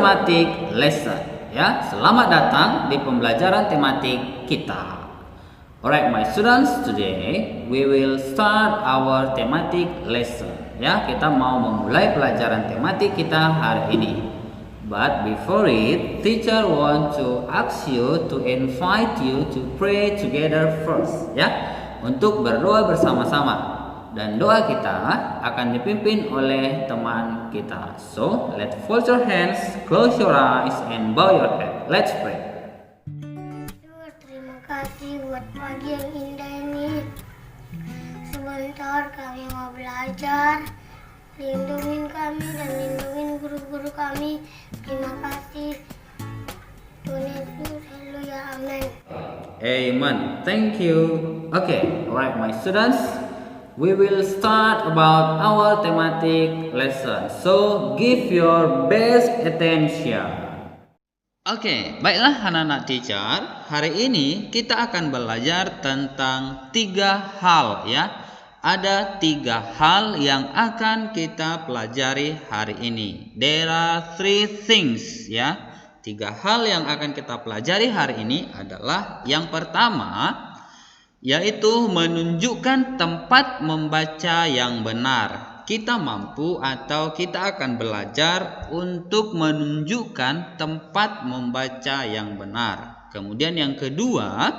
thematic lesson. Ya, selamat datang di pembelajaran tematik kita. Alright, my students, today we will start our thematic lesson. Ya, kita mau memulai pelajaran tematik kita hari ini. But before it, teacher want to ask you to invite you to pray together first. Ya, untuk berdoa bersama-sama. Dan doa kita akan dipimpin oleh teman kita. So, let's fold your hands, close your eyes, and bow your head. Let's pray. Terima kasih buat pagi yang indah ini. Sebentar kami mau belajar. Lindungin kami dan lindungin guru-guru kami. Terima kasih. Tuhan Yesus, haleluya, amin. Amen. Thank you. Okay, alright, my students. We will start about our thematic lesson. So, give your best attention. Oke, baiklah anak-anak teacher. Hari ini kita akan belajar tentang 3 hal ya. Ada 3 hal yang akan kita pelajari hari ini. There are 3 things ya. 3 hal yang akan kita pelajari hari ini adalah yang pertama, yaitu menunjukkan tempat membaca yang benar. Kita mampu atau kita akan belajar untuk menunjukkan tempat membaca yang benar. Kemudian yang kedua,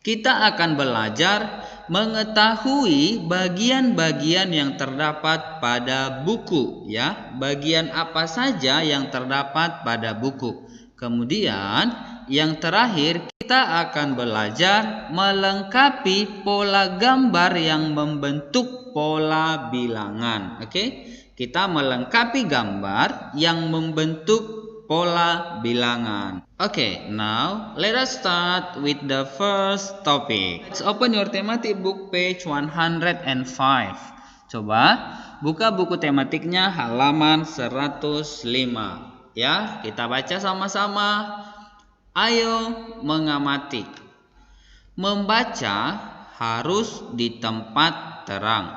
kita akan belajar mengetahui bagian-bagian yang terdapat pada buku ya. Bagian apa saja yang terdapat pada buku. Kemudian yang terakhir, kita akan belajar melengkapi pola gambar yang membentuk pola bilangan. Oke, kita melengkapi gambar yang membentuk pola bilangan. Oke, now let us start with the first topic. Let's open your thematic book page 105. Coba buka buku tematiknya halaman 105. Ya, kita baca sama-sama. Ayo mengamati. Membaca harus di tempat terang.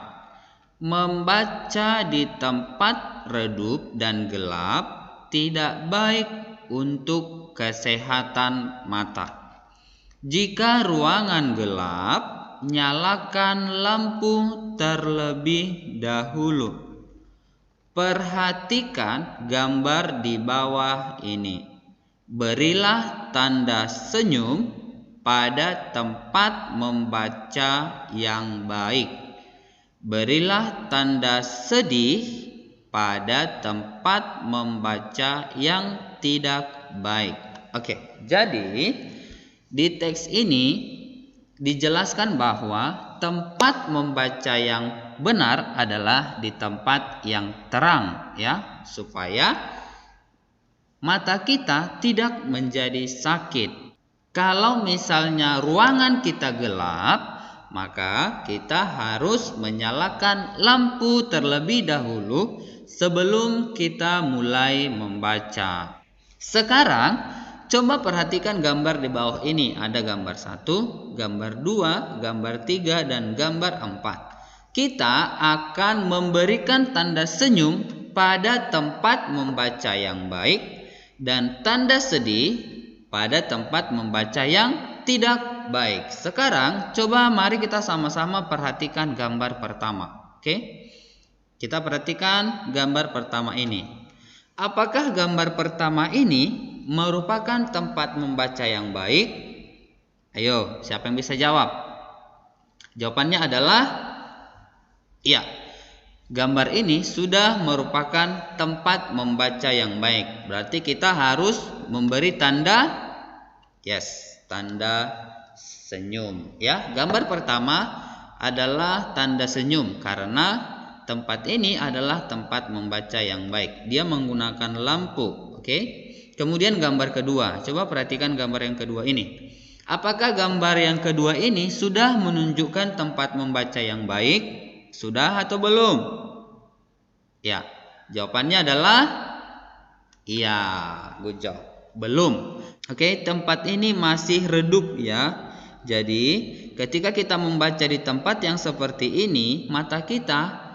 Membaca di tempat redup dan gelap tidak baik untuk kesehatan mata. Jika ruangan gelap, nyalakan lampu terlebih dahulu. Perhatikan gambar di bawah ini. Berilah tanda senyum pada tempat membaca yang baik. Berilah tanda sedih pada tempat membaca yang tidak baik. Oke, jadi di teks ini dijelaskan bahwa tempat membaca yang benar adalah di tempat yang terang ya, supaya mata kita tidak menjadi sakit. Kalau misalnya ruangan kita gelap, maka kita harus menyalakan lampu terlebih dahulu sebelum kita mulai membaca. Sekarang, coba perhatikan gambar di bawah ini. Ada gambar 1, gambar 2, gambar 3, dan gambar 4. Kita akan memberikan tanda senyum pada tempat membaca yang baik dan tanda sedih pada tempat membaca yang tidak baik. Sekarang coba mari kita sama-sama perhatikan gambar pertama. Oke? Kita perhatikan gambar pertama ini. Apakah gambar pertama ini merupakan tempat membaca yang baik? Ayo, siapa yang bisa jawab? Jawabannya adalah iya. Gambar ini sudah merupakan tempat membaca yang baik. Berarti kita harus memberi tanda tanda senyum ya. Gambar pertama adalah tanda senyum karena tempat ini adalah tempat membaca yang baik. Dia menggunakan lampu, oke? Kemudian gambar kedua. Coba perhatikan gambar yang kedua ini. Apakah gambar yang kedua ini sudah menunjukkan tempat membaca yang baik? Sudah atau belum? Ya, jawabannya adalah iya, good job. Belum. Oke, tempat ini masih redup ya. Jadi, ketika kita membaca di tempat yang seperti ini, mata kita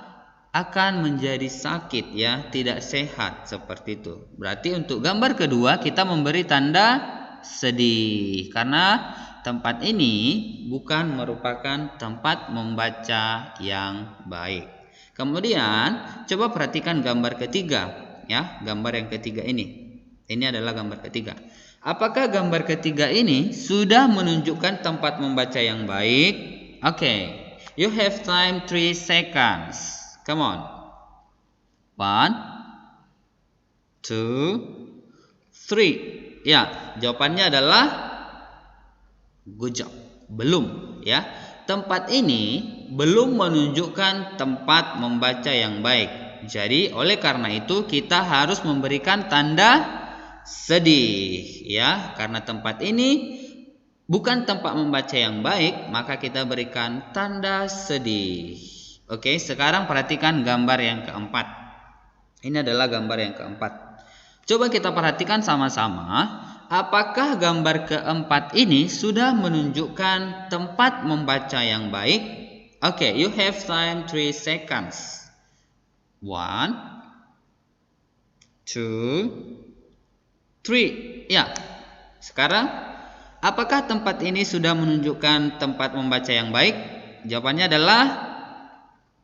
akan menjadi sakit ya, tidak sehat seperti itu. Berarti untuk gambar kedua kita memberi tanda sedih karena tempat ini bukan merupakan tempat membaca yang baik. Kemudian coba perhatikan gambar ketiga ya, gambar yang ketiga ini. Ini adalah gambar ketiga. Apakah gambar ketiga ini sudah menunjukkan tempat membaca yang baik? Oke, you have time 3 seconds. Come on. 1, 2, 3. Ya, jawabannya adalah good job. Belum ya. Tempat ini belum menunjukkan tempat membaca yang baik. Jadi oleh karena itu kita harus memberikan tanda sedih ya. Karena tempat ini bukan tempat membaca yang baik, maka kita berikan tanda sedih. Oke, sekarang perhatikan gambar yang keempat. Ini adalah gambar yang keempat. Coba kita perhatikan sama-sama. Apakah gambar keempat ini sudah menunjukkan tempat membaca yang baik? Oke, you have time 3 seconds. 1, 2, 3. Ya, sekarang apakah tempat ini sudah menunjukkan tempat membaca yang baik? Jawabannya adalah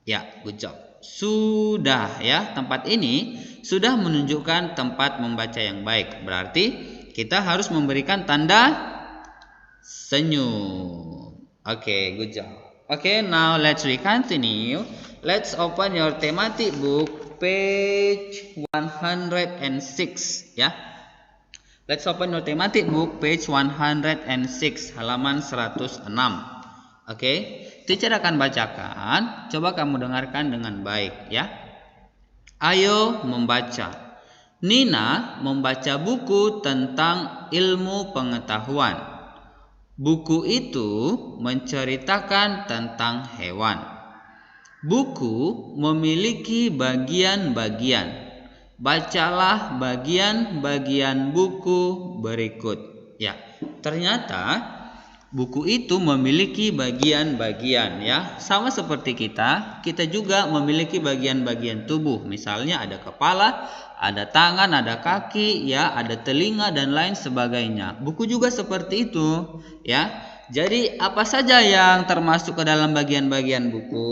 ya, good job. Sudah ya, tempat ini sudah menunjukkan tempat membaca yang baik. Berarti kita harus memberikan tanda senyum. Oke, good job. Oke, now let's continue. Let's open your thematic book page 106 ya. Let's open your thematic book page 106 halaman 106. Oke, teacher akan bacakan. Coba kamu dengarkan dengan baik ya. Ayo membaca. Nina membaca buku tentang ilmu pengetahuan. Buku itu menceritakan tentang hewan. Buku memiliki bagian-bagian. Bacalah bagian-bagian buku berikut. Ya, ternyata buku itu memiliki bagian-bagian ya. Sama seperti kita juga memiliki bagian-bagian tubuh. Misalnya ada kepala, ada tangan, ada kaki, ya, ada telinga dan lain sebagainya. Buku juga seperti itu, ya. Jadi apa saja yang termasuk ke dalam bagian-bagian buku?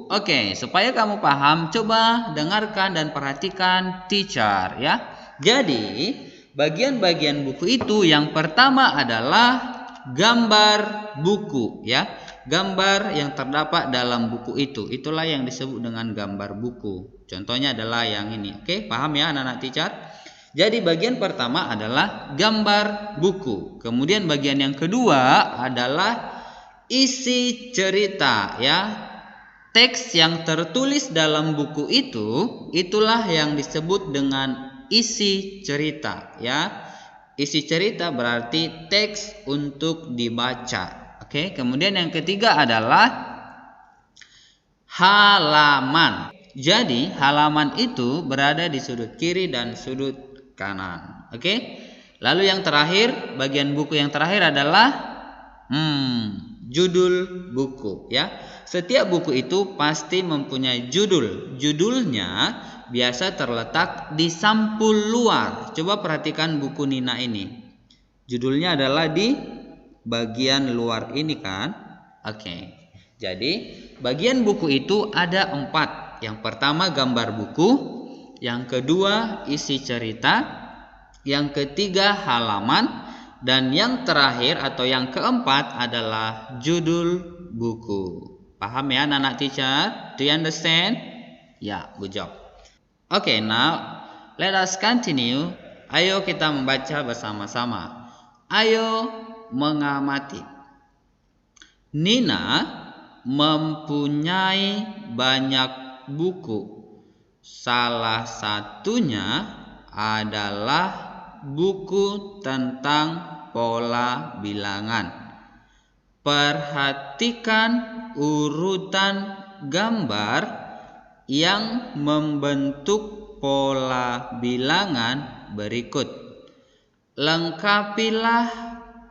Oke, supaya kamu paham, coba dengarkan dan perhatikan teacher ya. Jadi, bagian-bagian buku itu yang pertama adalah gambar buku ya. Gambar yang terdapat dalam buku itu, itulah yang disebut dengan gambar buku. Contohnya adalah yang ini. Oke, paham ya anak-anak teacher? Jadi bagian pertama adalah gambar buku. Kemudian bagian yang kedua adalah isi cerita ya. Teks yang tertulis dalam buku itu, itulah yang disebut dengan isi cerita ya. Isi cerita berarti teks untuk dibaca. Oke, kemudian yang ketiga adalah halaman. Jadi halaman itu berada di sudut kiri dan sudut kanan. Oke. Lalu yang terakhir, bagian buku yang terakhir adalah judul buku ya. Setiap buku itu pasti mempunyai judul. Judulnya biasa terletak di sampul luar. Coba perhatikan buku Nina ini. Judulnya adalah di bagian luar ini kan. Oke. Jadi bagian buku itu ada 4. Yang pertama gambar buku, yang kedua isi cerita, yang ketiga halaman, dan yang terakhir atau yang keempat adalah judul buku. Paham ya anak-anak teacher? Do you understand? Ya, good job. Okay, now let us continue. Ayo kita membaca bersama-sama. Ayo mengamati. Nina mempunyai banyak buku. Salah satunya adalah buku tentang pola bilangan. Perhatikan urutan gambar yang membentuk pola bilangan berikut. Lengkapilah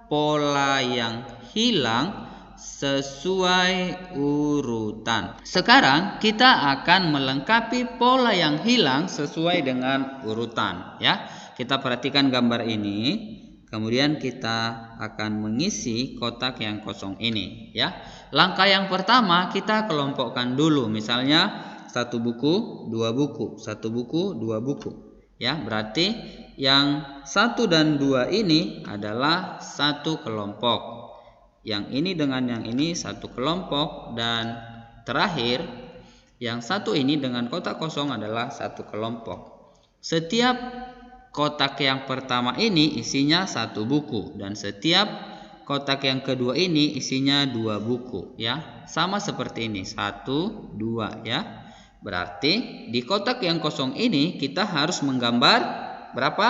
pola yang hilang sesuai urutan. Sekarang kita akan melengkapi pola yang hilang sesuai dengan urutan, ya. Kita perhatikan gambar ini. Kemudian kita akan mengisi kotak yang kosong ini, ya. Langkah yang pertama kita kelompokkan dulu. Misalnya 1 buku, 2 buku, 1 buku, 2 buku. Ya, berarti yang 1 dan 2 ini adalah satu kelompok. Yang ini dengan yang ini satu kelompok, dan terakhir yang 1 ini dengan kotak kosong adalah satu kelompok. Setiap kotak yang pertama ini isinya 1 buku, dan setiap kotak yang kedua ini isinya 2 buku, ya. Sama seperti ini, 1, 2, ya. Berarti di kotak yang kosong ini kita harus menggambar berapa?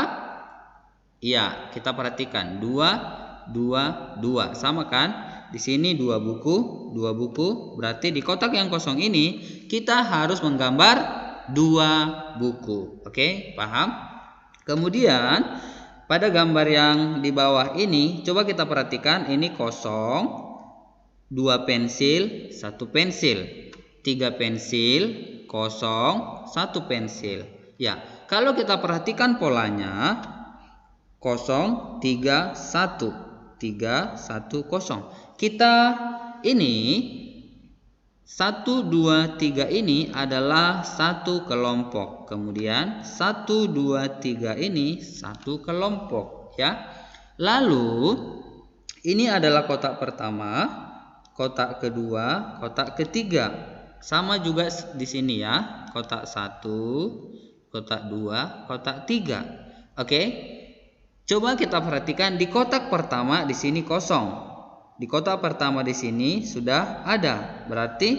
Iya, kita perhatikan 2, 2, 2. Sama kan? Di sini 2 buku, 2 buku. Berarti di kotak yang kosong ini kita harus menggambar 2 buku. Oke, paham? Kemudian pada gambar yang di bawah ini coba kita perhatikan, ini kosong, 2 pensil, 1 pensil, 3 pensil, kosong, 1 pensil. Ya, kalau kita perhatikan polanya 0, 3, 1, 3, 1, 0. Kita ini 1, 2, 3 ini adalah satu kelompok. Kemudian 1, 2, 3 ini satu kelompok, ya. Lalu ini adalah kotak pertama, kotak kedua, kotak ketiga. Sama juga di sini, ya. Kotak 1, kotak 2, kotak 3. Oke. Coba kita perhatikan di kotak pertama di sini kosong. Di kotak pertama di sini sudah ada. Berarti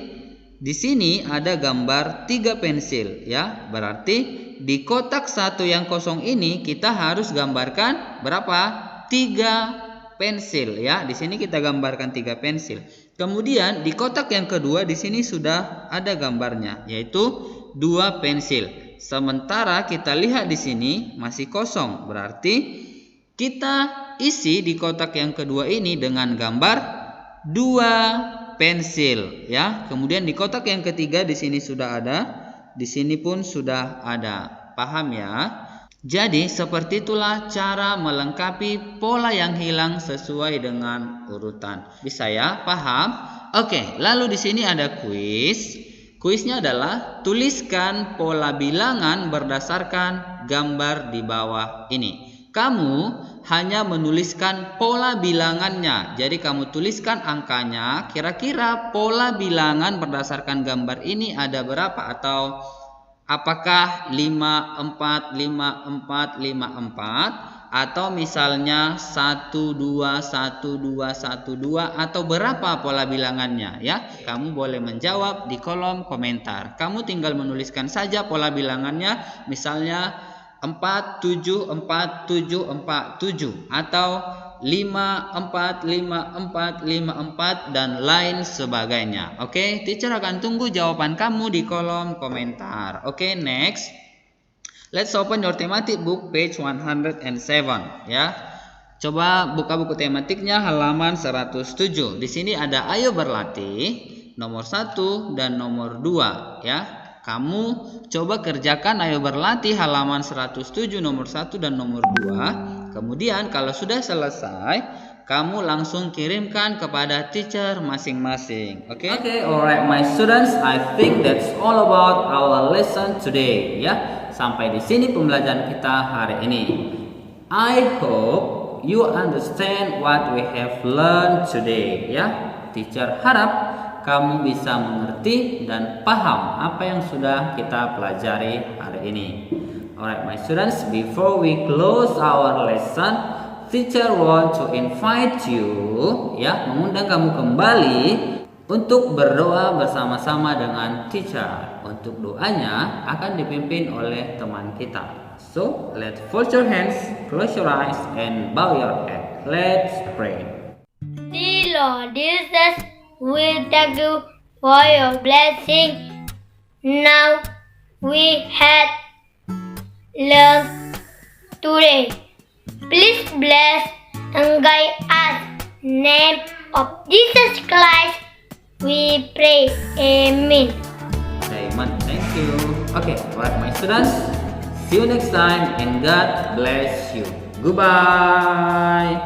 di sini ada gambar 3 pensil, ya. Berarti di kotak 1 yang kosong ini kita harus gambarkan berapa? 3 pensil, ya. Di sini kita gambarkan 3 pensil. Kemudian di kotak yang kedua di sini sudah ada gambarnya, yaitu 2 pensil. Sementara kita lihat di sini masih kosong. Berarti kita isi di kotak yang kedua ini dengan gambar 2 pensil, ya. Kemudian di kotak yang ketiga di sini sudah ada, di sini pun sudah ada. Paham, ya? Jadi seperti itulah cara melengkapi pola yang hilang sesuai dengan urutan. Bisa, ya? Paham? Oke, lalu di sini ada kuis. Kuisnya adalah tuliskan pola bilangan berdasarkan gambar di bawah ini. Kamu hanya menuliskan pola bilangannya. Jadi kamu tuliskan angkanya. Kira-kira pola bilangan berdasarkan gambar ini ada berapa? Atau apakah 5, 4, 5, 4, 5, 4? Atau misalnya 1, 2, 1, 2, 1, 2? Atau berapa pola bilangannya, ya? Kamu boleh menjawab di kolom komentar. Kamu tinggal menuliskan saja pola bilangannya. Misalnya 4, 7, 4, 7, 4, 7, atau 5, 4, 5, 4, 5, 4, dan lain sebagainya. Oke, teacher akan tunggu jawaban kamu di kolom komentar. Oke, next. Let's open your thematic book page 107, ya. Coba buka buku tematiknya halaman 107. Di sini ada ayo berlatih nomor 1 dan nomor 2, ya. Kamu coba kerjakan ayo berlatih halaman 107 nomor 1 dan nomor 2. Kemudian kalau sudah selesai, kamu langsung kirimkan kepada teacher masing-masing. Oke? Okay, alright my students, I think that's all about our lesson today, ya. Sampai di sini pembelajaran kita hari ini. I hope you understand what we have learned today, ya. Teacher harap kamu bisa mengerti dan paham apa yang sudah kita pelajari hari ini. Alright my students, before we close our lesson, teacher want to invite you, ya, mengundang kamu kembali untuk berdoa bersama-sama dengan teacher. Untuk doanya akan dipimpin oleh teman kita. So, let's fold your hands, close your eyes, and bow your head. Let's pray. Dear Lord Jesus, we thank you for your blessing. Now we had learned today. Please bless and guide us. Name of Jesus Christ, we pray. Amen. Amen. Thank you. Okay, alright, my students. See you next time and God bless you. Goodbye.